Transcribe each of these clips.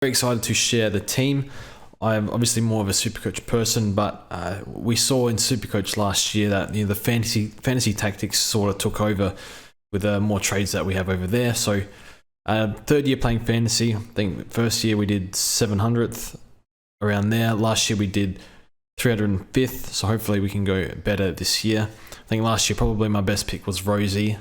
Very excited to share the team. I'm obviously more of a Supercoach person, but we saw in Supercoach last year that the fantasy tactics sort of took over with more trades that we have over there. So third year playing fantasy. I think first year we did 700th, around there. Last year we did 305th, so hopefully we can go better this year. I think last year probably my best pick was Rosie.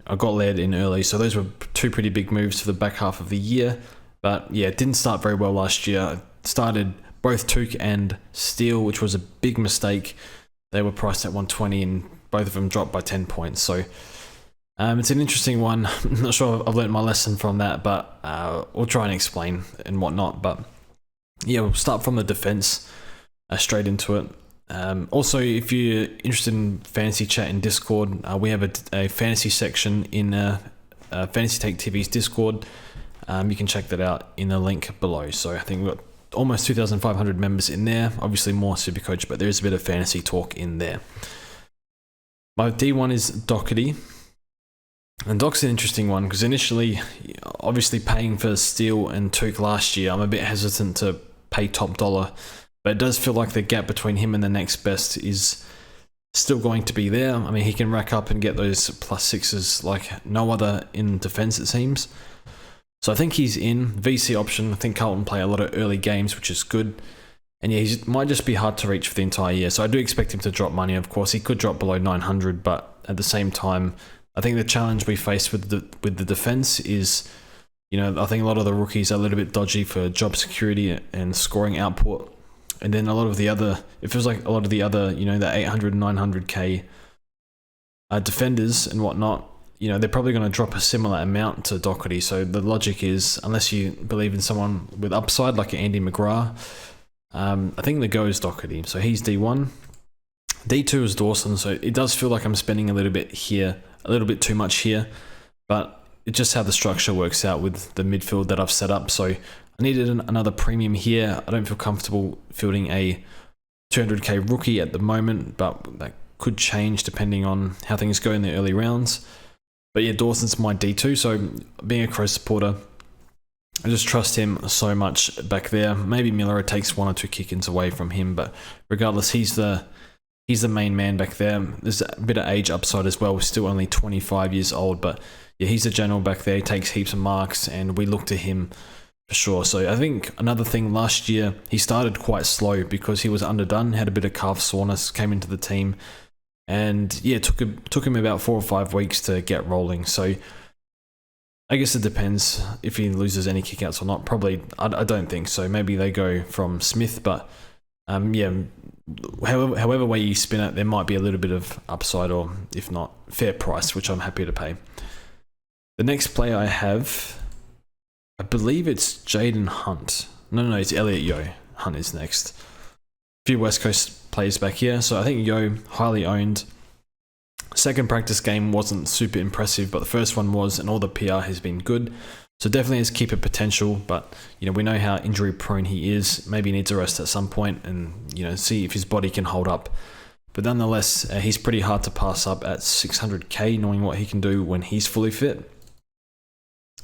I got led in early, so those were two pretty big moves for the back half of the year. But yeah, it didn't start very well last year. I started both Took and Steel, which was a big mistake. They were priced at 120 and both of them dropped by 10 points. So it's an interesting one. I'm not sure I've learned my lesson from that, but we'll try and explain and whatnot. But yeah, we'll start from the defense straight into it. Also, if you're interested in fantasy chat in Discord, we have a fantasy section in Fantasy Take TV's Discord. You can check that out in the link below. So I think we've got almost 2,500 members in there. Obviously more Supercoach, but there is a bit of fantasy talk in there. My D1 is Doherty. And Doc's an interesting one because initially, obviously paying for Steel and Took last year, I'm a bit hesitant to pay top dollar. But it does feel like the gap between him and the next best is still going to be there. I mean, he can rack up and get those +6s like no other in defense, it seems. So I think he's in. VC option. I think Carlton play a lot of early games, which is good. And yeah, he might just be hard to reach for the entire year. So I do expect him to drop money. Of course, he could drop below 900, but at the same time, I think the challenge we face with the defense is, I think a lot of the rookies are a little bit dodgy for job security and scoring output. And then a lot of the other, it feels like a lot of the other, the 800, 900k defenders and whatnot, they're probably going to drop a similar amount to Doherty. So the logic is, unless you believe in someone with upside like Andy McGrath, I think the go is Doherty. So he's D1. D2 is Dawson. So it does feel like I'm spending a little bit too much here, but it's just how the structure works out with the midfield that I've set up. So I needed another premium here. I don't feel comfortable fielding a 200k rookie at the moment, but that could change depending on how things go in the early rounds. But yeah, Dawson's my D2, so being a Crow supporter, I just trust him so much back there. Maybe Miller takes one or two kick-ins away from him, but regardless, he's the main man back there. There's a bit of age upside as well. We're still only 25 years old, but yeah, he's the general back there. He takes heaps of marks, and we look to him for sure. So I think another thing last year, he started quite slow because he was underdone, had a bit of calf soreness, came into the team. And yeah, took him about 4 or 5 weeks to get rolling. So I guess it depends if he loses any kickouts or not. Probably, I don't think so. Maybe they go from Smith, but yeah, however way you spin it, there might be a little bit of upside, or if not, fair price, which I'm happy to pay. The next player I have, I believe it's Jaden Hunt. No, it's Elliot Yeo. Hunt is next. A few West Coast players back here. So I think Yo, highly owned. Second practice game wasn't super impressive, but the first one was, and all the PR has been good. So definitely has keeper potential, but we know how injury prone he is. Maybe he needs a rest at some point and see if his body can hold up. But nonetheless, he's pretty hard to pass up at 600k, knowing what he can do when he's fully fit.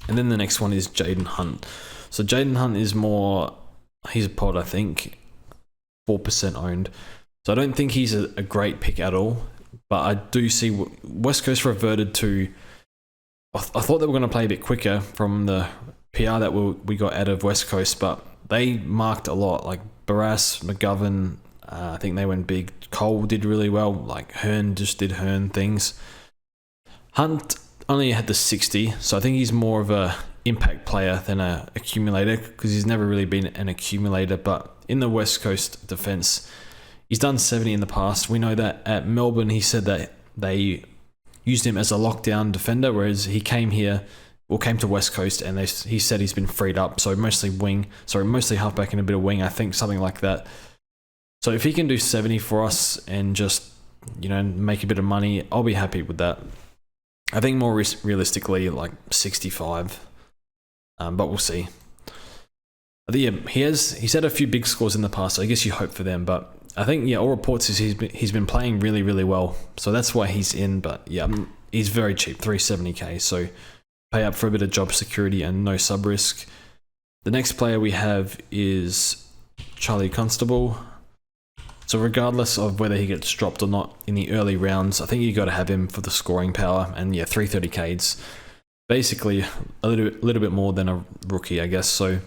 And then the next one is Jaden Hunt. So Jaden Hunt is he's a pod, I think, 4% owned. So I don't think he's a great pick at all, but I do see West Coast reverted to, I thought they were going to play a bit quicker from the PR that we got out of West Coast, but they marked a lot, like Barras, McGovern, I think they went big. Cole did really well, like Hearn just did Hearn things. Hunt only had the 60, so I think he's more of a impact player than a accumulator, because he's never really been an accumulator. But in the West Coast defense, he's done 70 in the past. We know that at Melbourne, he said that they used him as a lockdown defender, whereas he came to West Coast and he said he's been freed up. So mostly halfback and a bit of wing, I think, something like that. So if he can do 70 for us and just, make a bit of money, I'll be happy with that. I think more realistically, like 65, but we'll see. Yeah, he's had a few big scores in the past, so I guess you hope for them. But I think all reports is he's been playing really, really well, so that's why he's in. But yeah, he's very cheap, 370k. So pay up for a bit of job security and no sub risk. The next player we have is Charlie Constable. So regardless of whether he gets dropped or not in the early rounds, I think you got to have him for the scoring power. And yeah, 330k is basically a little bit more than a rookie, I guess. So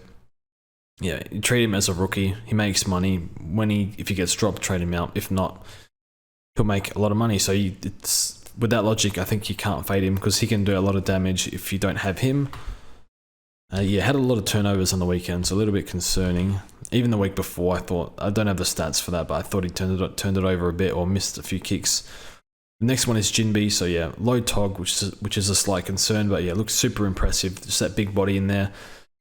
yeah, you treat him as a rookie. He makes money. If he gets dropped, trade him out. If not, he'll make a lot of money. So it's with that logic, I think you can't fade him because he can do a lot of damage if you don't have him. Yeah, had a lot of turnovers on the weekend, so a little bit concerning. Even the week before, I don't have the stats for that, but I thought he turned it over a bit or missed a few kicks. The next one is Jinbi, so yeah, low tog, which is a slight concern, but yeah, looks super impressive. Just that big body in there.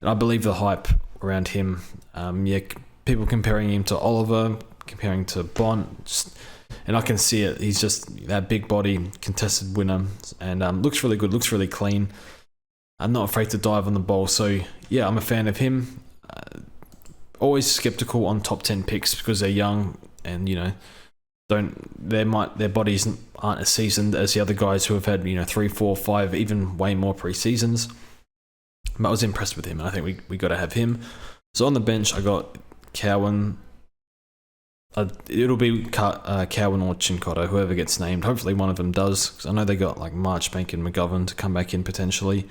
And I believe the hype around him. Yeah, people comparing him to Oliver, comparing to Bont, and I can see it. He's just that big body, contested winner, and looks really good, looks really clean. I'm not afraid to dive on the ball, so yeah, I'm a fan of him. Always skeptical on top 10 picks because they're young and their bodies aren't as seasoned as the other guys who have had 3, 4, 5, even way more pre-seasons. But I was impressed with him, and I think we got to have him. So on the bench, I got Cowan. It'll be Cowan or Chincotta, whoever gets named. Hopefully one of them does, because I know they got like Marchbank and McGovern to come back in potentially.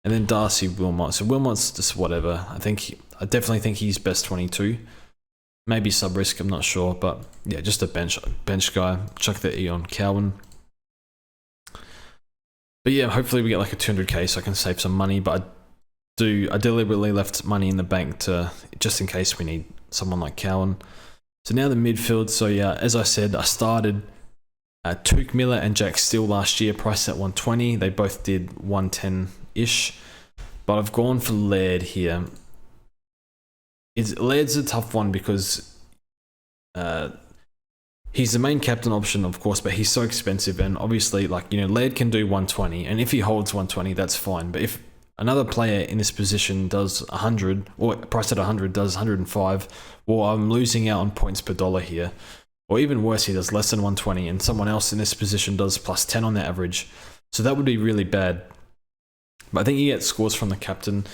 And then Darcy Wilmot. So Wilmot's just whatever. I definitely think he's best 22. Maybe sub risk, I'm not sure. But yeah, just a bench guy. Chuck the E on Cowan. But yeah, hopefully we get like a 200k so I can save some money. But I deliberately left money in the bank just in case we need someone like Cowan. So now the midfield. So yeah, as I said, I started Tuke Miller and Jack Steele last year, priced at 120. They both did 110-ish. But I've gone for Laird here. Laird's a tough one because he's the main captain option, of course, but he's so expensive. And obviously, Laird can do 120. And if he holds 120, that's fine. But if another player in this position does 100, or priced at 100, does 105, well, I'm losing out on points per dollar here. Or even worse, he does less than 120, and someone else in this position does plus 10 on their average. So that would be really bad. But I think you get scores from the captain.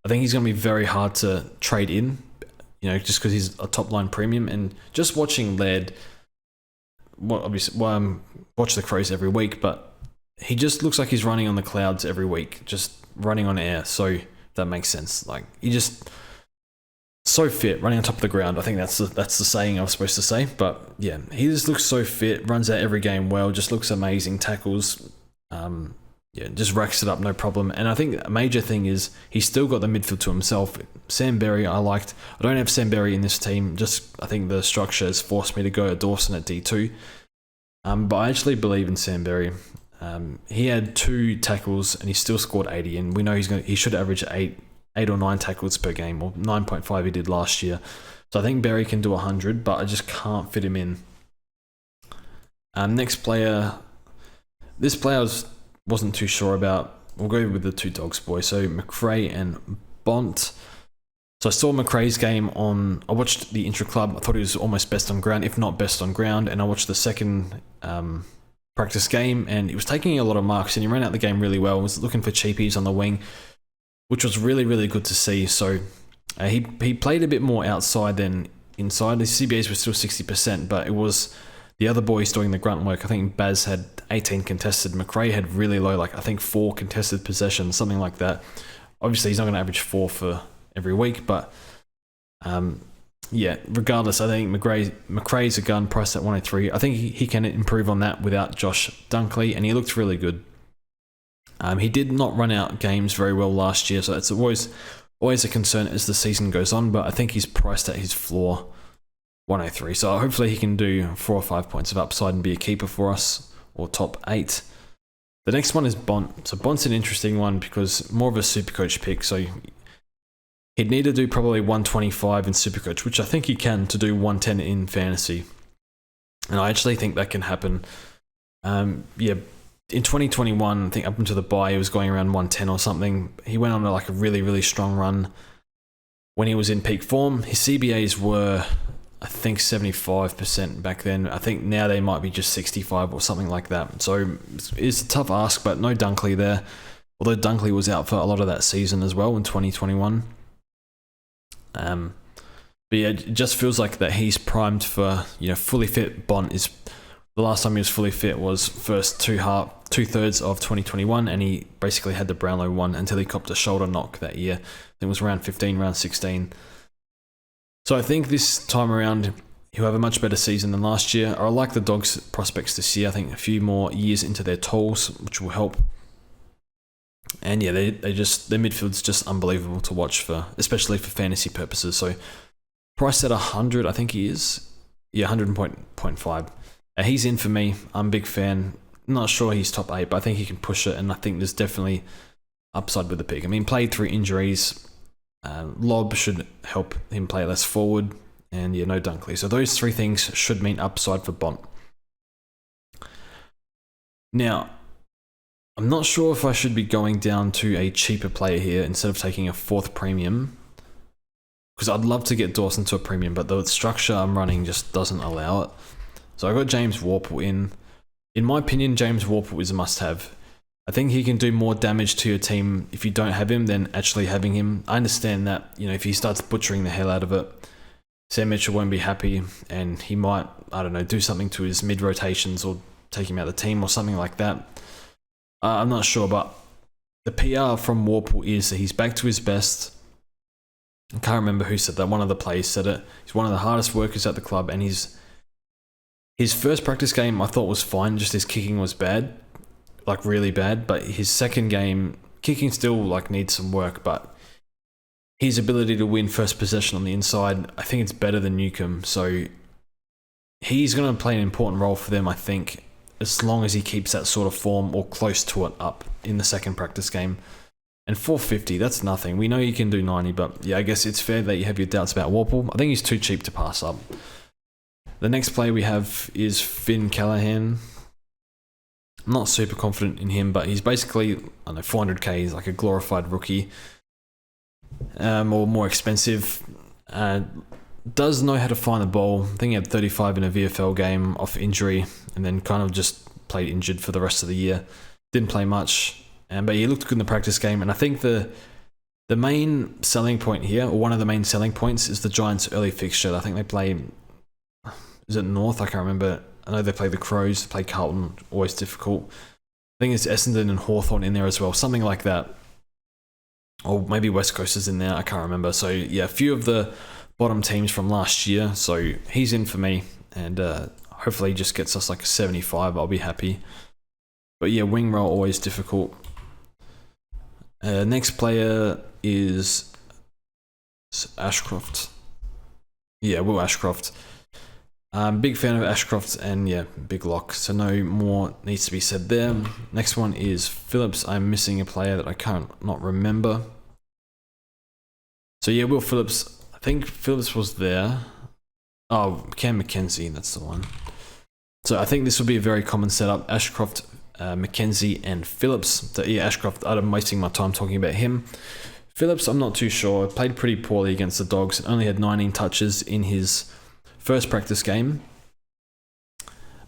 I think he's going to be very hard to trade in, just because he's a top-line premium. And just watching Laird, obviously, watch the Crows every week, but he just looks like he's running on the clouds every week, just running on air. So that makes sense. He just so fit, running on top of the ground. I think that's the saying I was supposed to say. But yeah, he just looks so fit, runs out every game well, just looks amazing, tackles, just racks it up, no problem. And I think a major thing is he's still got the midfield to himself. Sam Berry, I liked. I don't have Sam Berry in this team. I think the structure has forced me to go to Dawson at D2. But I actually believe in Sam Berry. He had 2 tackles and he still scored 80. And we know he should average 8 or 9 tackles per game, or 9.5 he did last year. So I think Berry can do 100, but I just can't fit him in. Next player. This player wasn't too sure about. We'll go with the 2 dogs, boys. So McRae and Bont. So I saw McRae's game I watched the intra-club. I thought he was almost best on ground, if not best on ground. And I watched the second practice game, and he was taking a lot of marks, and he ran out the game really well. Was looking for cheapies on the wing, which was really, really good to see. So he played a bit more outside than inside. The CBAs were still 60%, but it was the other boys doing the grunt work. I think Baz had 18 contested. McRae had really low, I think 4 contested possessions, something like that. Obviously, he's not going to average 4 for every week, but yeah, regardless, I think McRae's a gun, priced at 103. I think he can improve on that without Josh Dunkley, and he looked really good. He did not run out games very well last year, so it's always a concern as the season goes on, but I think he's priced at his floor, 103. So hopefully he can do 4 or 5 points of upside and be a keeper for us, or top 8. The next one is Bont. So Bont's an interesting one because more of a Supercoach pick, so he'd need to do probably 125 in Supercoach, which I think he can, to do 110 in fantasy. And I actually think that can happen. In 2021, I think up until the bye, he was going around 110 or something. He went on a really, really strong run when he was in peak form. His CBAs were, I think, 75% back then. I think now they might be just 65 or something like that. So it's a tough ask, but no Dunkley there. Although Dunkley was out for a lot of that season as well in 2021. But yeah, it just feels like that he's primed for, fully fit. Bont is, the last time he was fully fit was first two-thirds of 2021, and he basically had the Brownlow one until he copped a shoulder knock that year. I think it was round 15, round 16. So I think this time around, he'll have a much better season than last year. I like the Dogs' prospects this year. I think a few more years into their tools, which will help. And yeah, their midfield's just unbelievable to watch for, especially for fantasy purposes. So priced at 100, I think he is. Yeah, 100.5. He's in for me. I'm a big fan. Not sure he's top 8, but I think he can push it, and I think there's definitely upside with the pick. I mean, played through injuries. Lob should help him play less forward, and yeah, no Dunkley. So those three things should mean upside for Bont. Now, I'm not sure if I should be going down to a cheaper player here instead of taking a 4th premium, because I'd love to get Dawson to a premium, but the structure I'm running just doesn't allow it. So I got James Worpel in. In my opinion, James Worpel is a must-have. I think he can do more damage to your team if you don't have him than actually having him. I understand that, if he starts butchering the hell out of it, Sam Mitchell won't be happy, and he might, do something to his mid-rotations or take him out of the team or something like that. I'm not sure, but the PR from Worpel is that he's back to his best. I can't remember who said that. One of the players said it. He's one of the hardest workers at the club, and his first practice game I thought was fine, just his kicking was bad, like really bad, but his second game, kicking still needs some work, but his ability to win first possession on the inside, I think it's better than Newcomb, so he's going to play an important role for them, I think, as long as he keeps that sort of form or close to it up in the second practice game. And 450, that's nothing. We know you can do 90, but yeah, I guess it's fair that you have your doubts about Worpel. I think he's too cheap to pass up. The next player we have is Finn Callaghan. I'm not super confident in him, but he's basically, 400k. He's like a glorified rookie, or more expensive. Does know how to find the ball. I think he had 35 in a VFL game off injury, and then kind of just played injured for the rest of the year. Didn't play much, but he looked good in the practice game. And I think the main selling point here, or one of the main selling points, is the Giants' early fixture. I think they play, is it North? I can't remember. I know they play the Crows, they play Carlton, always difficult. I think it's Essendon and Hawthorn in there as well, something like that. Or maybe West Coast is in there, I can't remember. So yeah, a few of the bottom teams from last year. So he's in for me, and hopefully he just gets us like a 75. I'll be happy. But yeah, wing roll always difficult. Next player is Ashcroft. Yeah, Will Ashcroft. Big fan of Ashcroft, and yeah, big lock. So no more needs to be said there. Next one is Phillips. I'm missing a player that I can't not remember. So yeah, Will Phillips. I think Phillips was there. Oh, Cam McKenzie, that's the one. So I think this will be a very common setup. Ashcroft, McKenzie, and Phillips. So yeah, Ashcroft, I'm wasting my time talking about him. Phillips, I'm not too sure. Played pretty poorly against the Dogs. Only had 19 touches in his first practice game.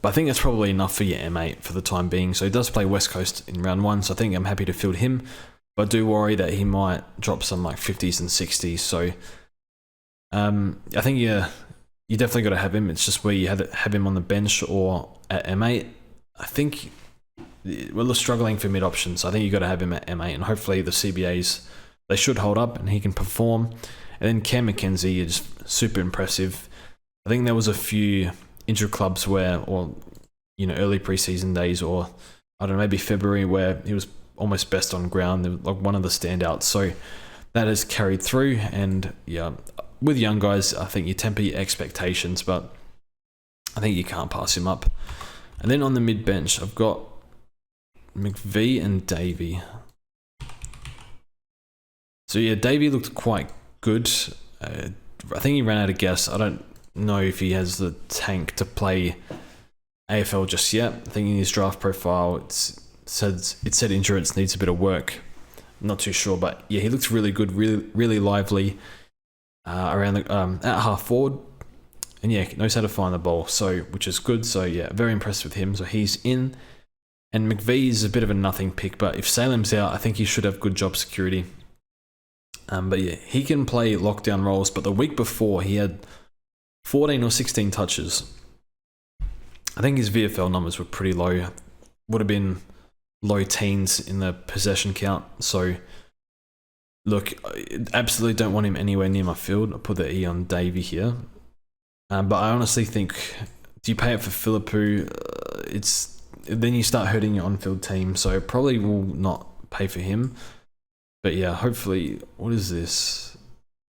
But I think that's probably enough for your M8 for the time being. So he does play West Coast in round 1, so I think I'm happy to field him. But I do worry that he might drop some like 50s and 60s. So I think you definitely got to have him. It's just where you have him on the bench or at M8. I think we're struggling for mid options. So I think you got to have him at M8, and hopefully the CBAs, they should hold up and he can perform. And then Cam McKenzie is super impressive. I think there was a few injured clubs where, or early preseason days, or I don't know, maybe February, where he was almost best on ground, like one of the standouts. So that has carried through, and yeah, with young guys, I think you temper your expectations, but I think you can't pass him up. And then on the mid bench, I've got McVee and Davey. So yeah, Davey looked quite good. I think he ran out of gas. I don't know if he has the tank to play AFL just yet. I think in his draft profile it said endurance needs a bit of work. I'm not too sure, but yeah, he looks really good, really lively around the at half forward, and yeah, knows how to find the ball, so which is good. So yeah, very impressed with him. So he's in, and McVee is a bit of a nothing pick, but if Salem's out, I think he should have good job security. But yeah, he can play lockdown roles, but the week before he had 14 or 16 touches. I think his VFL numbers were pretty low. Would have been low teens in the possession count. So, look, I absolutely don't want him anywhere near my field. I'll put the E on Davey here. But I honestly think, do you pay it for Philippou? Then you start hurting your on-field team. So probably will not pay for him. But yeah, hopefully, what is this?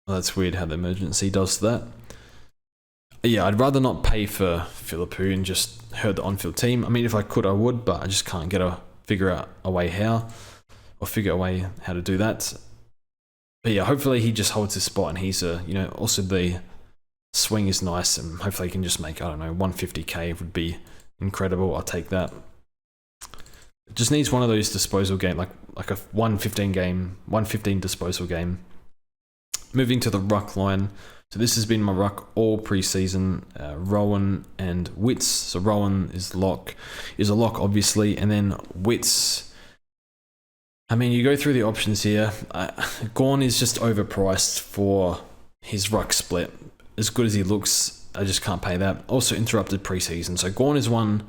Oh, that's weird how the emergency does that. Yeah, I'd rather not pay for Philippou and just hurt the on-field team. I mean, if I could, I would, but I just can't figure out a way how to do that. But yeah, hopefully he just holds his spot, and he's also the swing is nice, and hopefully he can just make, I don't know, 150k would be incredible. I'll take that. It just needs one of those disposal game, like a 115 disposal game. Moving to the ruck line. So this has been my ruck all preseason. Rowan and Witts. So Rowan is a lock, obviously, and then Witts. I mean, you go through the options here. Gawn is just overpriced for his ruck split. As good as he looks, I just can't pay that. Also interrupted preseason. So Gawn is one.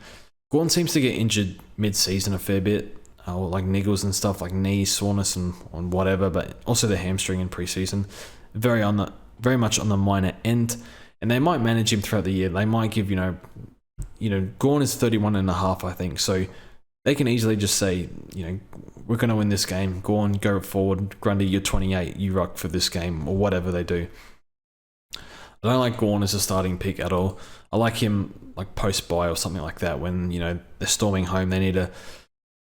Gawn seems to get injured mid-season a fair bit, like niggles and stuff, like knee soreness and whatever, but also the hamstring in preseason. Very much on the minor end, and they might manage him throughout the year. They might give, Gawn is 31.5, I think, so they can easily just say, we're going to win this game. Gawn, go forward. Grundy, you're 28. You ruck for this game, or whatever they do. I don't like Gawn as a starting pick at all. I like him like post-bye or something like that when, they're storming home. They need to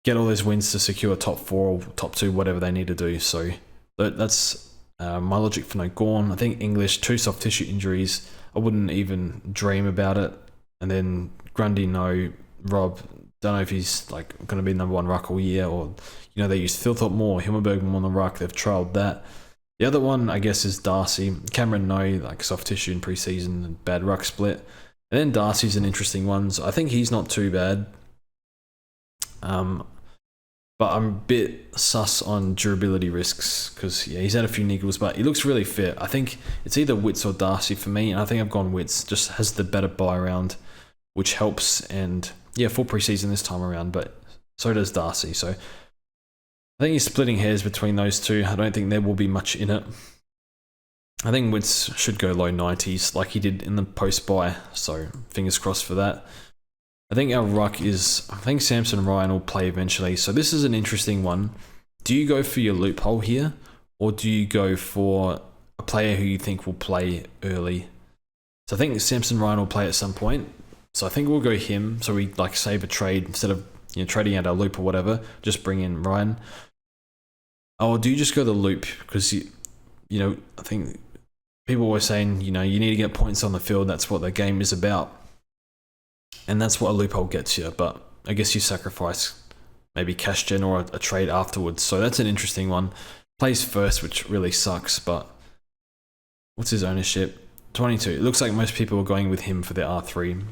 get all those wins to secure top 4 or top 2, whatever they need to do. So that's my logic for no Gawn. I think English, 2 soft tissue injuries. I wouldn't even dream about it. And then Grundy, no. Rob, don't know if he's like going to be number 1 ruck all year, or they use Philthorpe more, Himmelberg more on the ruck. They've trialled that. The other one, I guess, is Darcy. Cameron, no, like soft tissue in preseason and bad ruck split. And then Darcy's an interesting one. So I think he's not too bad. But I'm a bit sus on durability risks because he's had a few niggles, but he looks really fit. I think it's either Witts or Darcy for me, and I think I've gone Witts. Just has the better buy around, which helps. And yeah, full preseason this time around, but so does Darcy. So I think he's splitting hairs between those two. I don't think there will be much in it. I think Witts should go low 90s like he did in the post-buy, so fingers crossed for that. I think our ruck is, I think Samson Ryan will play eventually. So this is an interesting one. Do you go for your loophole here, or do you go for a player who you think will play early? So I think Samson Ryan will play at some point. So I think we'll go him. So we like save a trade instead of trading out our loop or whatever. Just bring in Ryan. Oh, do you just go the loop? Because I think people were saying you need to get points on the field. That's what the game is about. And that's what a loophole gets you, but I guess you sacrifice maybe cash gen or a trade afterwards. So that's an interesting one. Plays first, which really sucks, but what's his ownership? 22. It looks like most people are going with him for their R3.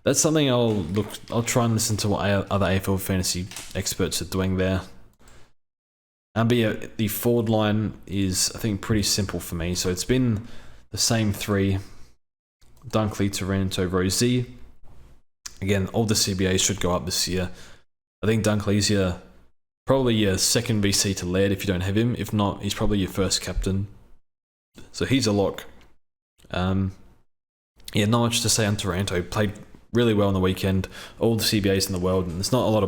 That's something I'll try and listen to what other AFL fantasy experts are doing there. But yeah, the forward line is, I think, pretty simple for me. So it's been the same 3. Dunkley, Taranto, Rosie. Again, all the CBAs should go up this year. I think Dunkley's probably your second VC to Laird if you don't have him. If not, he's probably your first captain. So he's a lock. Not much to say on Taranto. Played really well on the weekend. All the CBAs in the world, and there's not a lot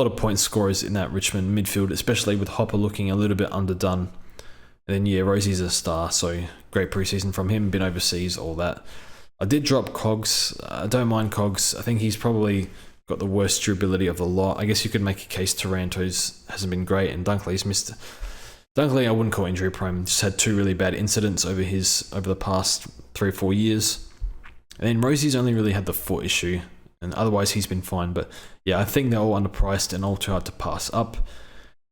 of point scorers in that Richmond midfield, especially with Hopper looking a little bit underdone. And then Rosie's a star, so great preseason from him. Been overseas, all that. I did drop Cogs. I don't mind Cogs. I think he's probably got the worst durability of the lot. I guess you could make a case Taranto's hasn't been great, and Dunkley's missed. Dunkley, I wouldn't call injury prone. Just had 2 really bad incidents over the past 3 or 4 years. And then Rosie's only really had the foot issue, and otherwise he's been fine. But yeah, I think they're all underpriced and all too hard to pass up.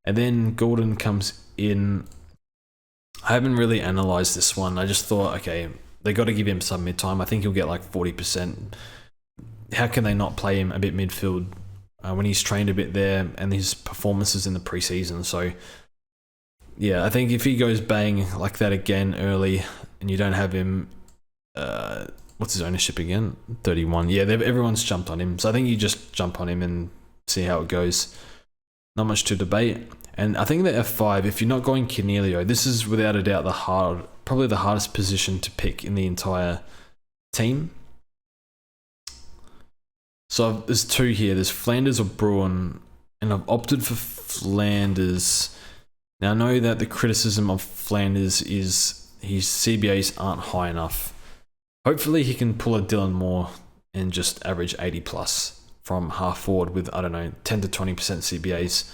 And then Gordon comes in. I haven't really analysed this one. I just thought, okay, they got to give him some mid-time. I think he'll get like 40%. How can they not play him a bit midfield when he's trained a bit there and his performances in the preseason? So yeah, I think if he goes bang like that again early, and you don't have him, what's his ownership again? 31. Yeah, everyone's jumped on him. So I think you just jump on him and see how it goes. Not much to debate. And I think the F5, if you're not going Cornelio, this is without a doubt probably the hardest position to pick in the entire team. So there's two here. There's Flanders or Bruin, and I've opted for Flanders. Now I know that the criticism of Flanders is his CBAs aren't high enough. Hopefully he can pull a Dylan Moore and just average 80 plus from half forward with, I don't know, 10 to 20% CBAs.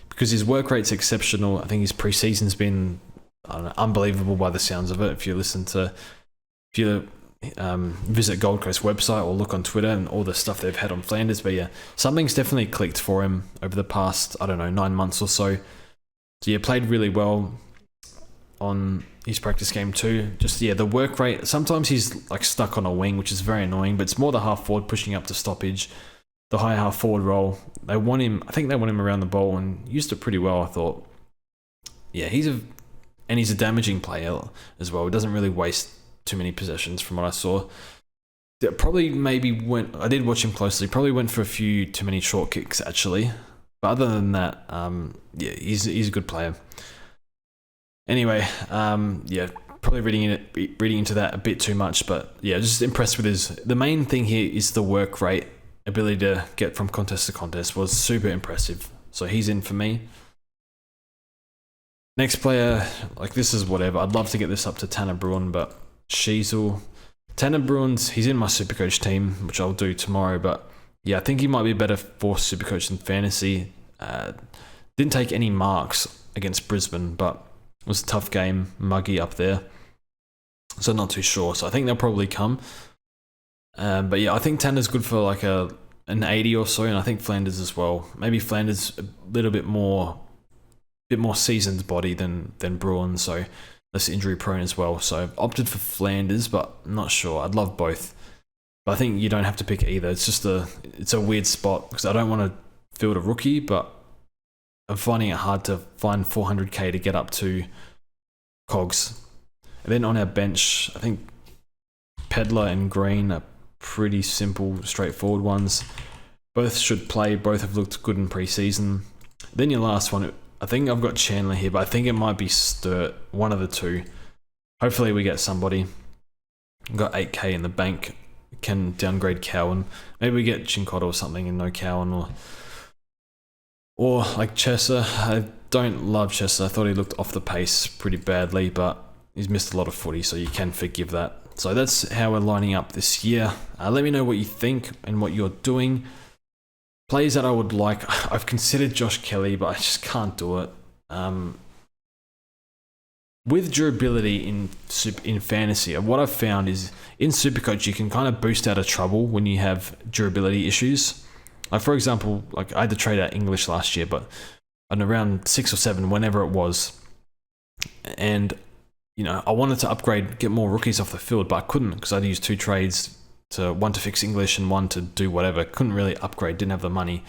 Because his work rate's exceptional. I think his preseason's been, I don't know, unbelievable by the sounds of it. If you visit Gold Coast website or look on Twitter and all the stuff they've had on Flanders. But yeah, something's definitely clicked for him over the past, I don't know, 9 months or so. So yeah, played really well on his practice game too. Just, yeah, the work rate. Sometimes he's like stuck on a wing, which is very annoying, but it's more the half forward pushing up to stoppage. The high half forward role. I think they want him around the ball and used it pretty well, I thought. Yeah, he's a damaging player as well. He doesn't really waste too many possessions from what I saw. I did watch him closely, probably went for a few too many short kicks actually. But other than that, yeah, he's a good player. Anyway, yeah, probably reading into that a bit too much, but yeah, just impressed with the main thing here is the work rate. Ability to get from contest to contest was super impressive. So he's in for me. Next player, like this is whatever. I'd love to get this up to Tanner Bruin, but Sheasel. Tanner Bruin's, he's in my Supercoach team, which I'll do tomorrow, but yeah, I think he might be better for Supercoach than fantasy. Didn't take any marks against Brisbane, but it was a tough game, muggy up there. So not too sure. So I think they'll probably come. But yeah, I think Tanner's good for like an 80 or so, and I think Flanders as well. Maybe Flanders a little bit more seasoned body than Bruin, so less injury prone as well. So I've opted for Flanders, but I'm not sure. I'd love both, but I think you don't have to pick either. It's a weird spot because I don't want to field a rookie, but I'm finding it hard to find 400k to get up to Cogs. And then on our bench, I think Pedler and Green are pretty simple, straightforward ones. Both should play. Both have looked good in pre-season. Then your last one, I think I've got Chandler here, but I think it might be Sturt, one of the two. Hopefully we get somebody. I've got 8k in the bank. Can downgrade Cowan. Maybe we get Chincotta or something and no Cowan, or like Chesser. I don't love Chesser. I thought he looked off the pace pretty badly, but he's missed a lot of footy, so you can forgive that. So that's how we're lining up this year. Let me know what you think and what you're doing. Players that I would like, I've considered Josh Kelly, but I just can't do it. With durability in fantasy, what I've found is in Supercoach, you can kind of boost out of trouble when you have durability issues. Like for example, like I had to trade out English last year, but on around 6 or 7, whenever it was, and you know, I wanted to upgrade, get more rookies off the field, but I couldn't because I'd used 2 trades, one to fix English and one to do whatever. Couldn't really upgrade, didn't have the money.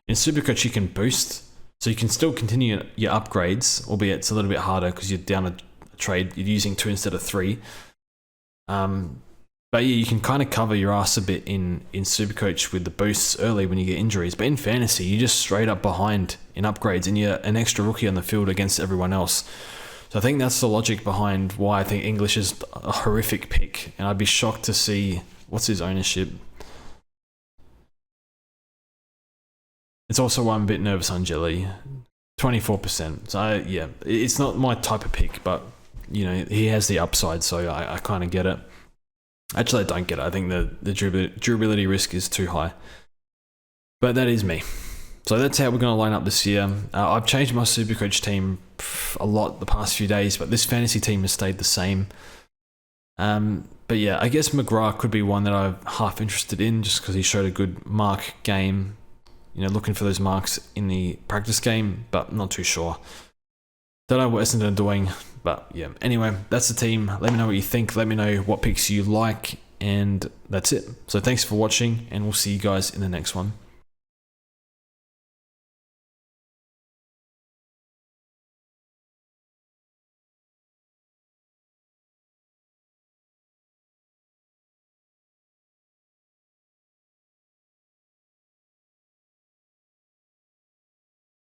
In Supercoach, you can boost, so you can still continue your upgrades, albeit it's a little bit harder because you're down a trade, you're using 2 instead of 3. But yeah, you can kind of cover your ass a bit in Supercoach with the boosts early when you get injuries. But in fantasy, you're just straight up behind in upgrades and you're an extra rookie on the field against everyone else. So I think that's the logic behind why I think English is a horrific pick. And I'd be shocked to see, what's his ownership? It's also why I'm a bit nervous on Jelly. 24%. So yeah, it's not my type of pick, but you know, he has the upside, so I kind of get it. Actually, I don't get it. I think the durability risk is too high. But that is me. So that's how we're going to line up this year. I've changed my Supercoach team a lot the past few days, but this fantasy team has stayed the same. But yeah, I guess McGrath could be one that I'm half interested in just because he showed a good mark game. You know, looking for those marks in the practice game, but not too sure. Don't know what Essendon are doing, but yeah. Anyway, that's the team. Let me know what you think. Let me know what picks you like, and that's it. So thanks for watching, and we'll see you guys in the next one.